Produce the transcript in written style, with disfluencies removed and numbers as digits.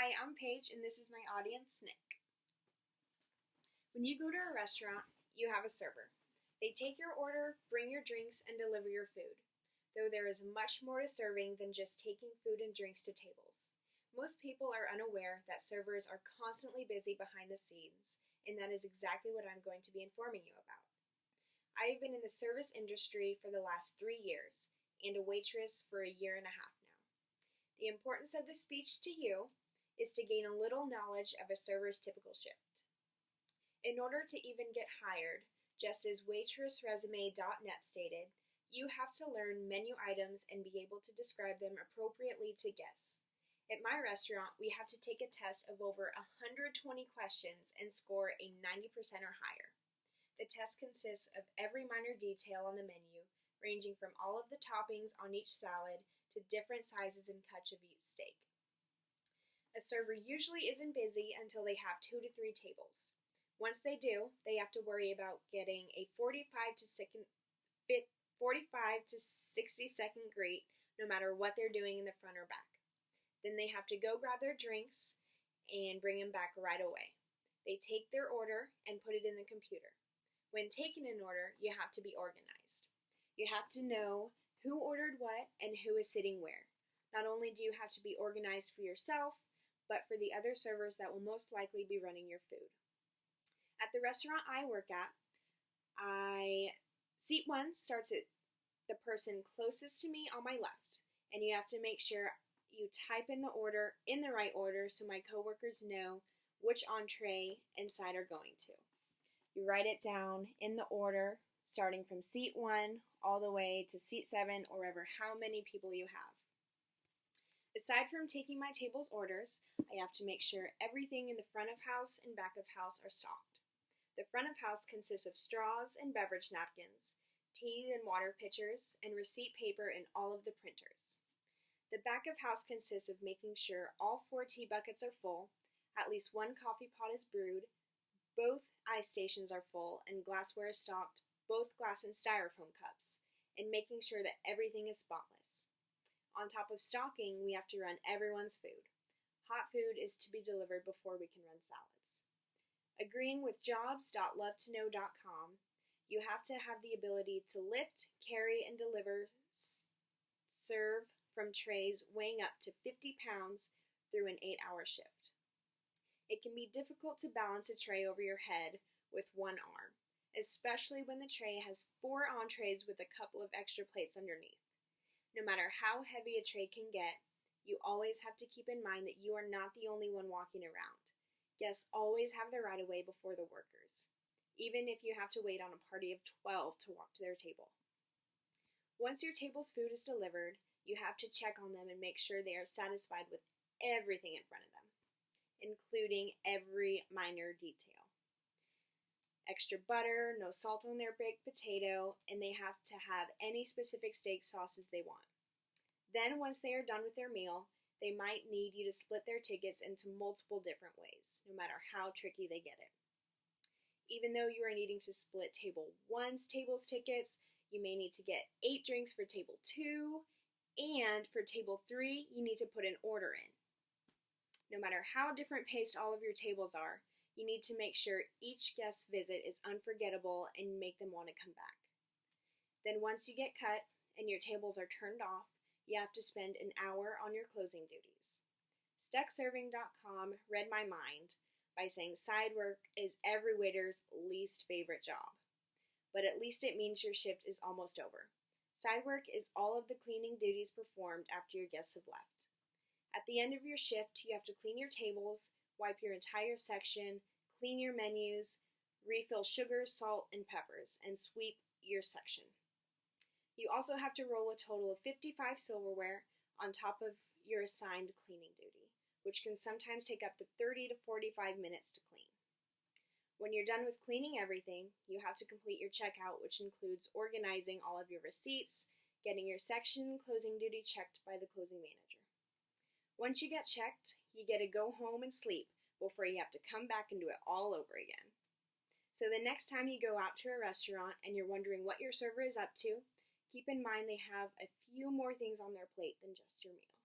Hi, I'm Paige, and this is my audience, Nick. When you go to a restaurant, you have a server. They take your order, bring your drinks, and deliver your food, though there is much more to serving than just taking food and drinks to tables. Most people are unaware that servers are constantly busy behind the scenes, and that is exactly what I'm going to be informing you about. I have been in the service industry for the last 3 years, and a waitress for a year and a half now. The importance of this speech to you is to gain a little knowledge of a server's typical shift. In order to even get hired, just as waitressresume.net stated, you have to learn menu items and be able to describe them appropriately to guests. At my restaurant, we have to take a test of over 120 questions and score a 90% or higher. The test consists of every minor detail on the menu, ranging from all of the toppings on each salad to different sizes and cuts of each steak. A server usually isn't busy until they have 2 to 3 tables. Once they do, they have to worry about getting a 45 to 60 second greet no matter what they're doing in the front or back. Then they have to go grab their drinks and bring them back right away. They take their order and put it in the computer. When taking an order, you have to be organized. You have to know who ordered what and who is sitting where. Not only do you have to be organized for yourself, but for the other servers that will most likely be running your food. At the restaurant I work at, seat 1 starts at the person closest to me on my left, and you have to make sure you type in the order in the right order so my coworkers know which entree and side are going to. You write it down in the order, starting from seat 1 all the way to seat 7 or ever how many people you have. Aside from taking my table's orders, I have to make sure everything in the front of house and back of house are stocked. The front of house consists of straws and beverage napkins, tea and water pitchers, and receipt paper in all of the printers. The back of house consists of making sure all 4 tea buckets are full, at least 1 coffee pot is brewed, both ice stations are full, and glassware is stocked, both glass and styrofoam cups, and making sure that everything is spotless. On top of stocking, we have to run everyone's food. Hot food is to be delivered before we can run salads. Agreeing with jobs.lovetoknow.com, you have to have the ability to lift, carry, and serve from trays weighing up to 50 pounds through an 8-hour shift. It can be difficult to balance a tray over your head with one arm, especially when the tray has 4 entrees with a couple of extra plates underneath. No matter how heavy a tray can get, you always have to keep in mind that you are not the only one walking around. Guests always have the right of way before the workers, even if you have to wait on a party of 12 to walk to their table. Once your table's food is delivered, you have to check on them and make sure they are satisfied with everything in front of them, including every minor detail. Extra butter, no salt on their baked potato, and they have to have any specific steak sauces they want. Then once they are done with their meal, they might need you to split their tickets into multiple different ways, no matter how tricky they get it. Even though you are needing to split table 1's table's tickets, you may need to get 8 drinks for table 2, and for table 3, you need to put an order in. No matter how different paced all of your tables are, you need to make sure each guest's visit is unforgettable and make them want to come back. Then once you get cut and your tables are turned off, you have to spend an hour on your closing duties. StuckServing.com read my mind by saying side work is every waiter's least favorite job. But at least it means your shift is almost over. Side work is all of the cleaning duties performed after your guests have left. At the end of your shift, you have to clean your tables, wipe your entire section, clean your menus, refill sugar, salt, and peppers, and sweep your section. You also have to roll a total of 55 silverware on top of your assigned cleaning duty, which can sometimes take up to 30 to 45 minutes to clean. When you're done with cleaning everything, you have to complete your checkout, which includes organizing all of your receipts, getting your section closing duty checked by the closing manager. Once you get checked, you get to go home and sleep before you have to come back and do it all over again. So the next time you go out to a restaurant and you're wondering what your server is up to, keep in mind they have a few more things on their plate than just your meal.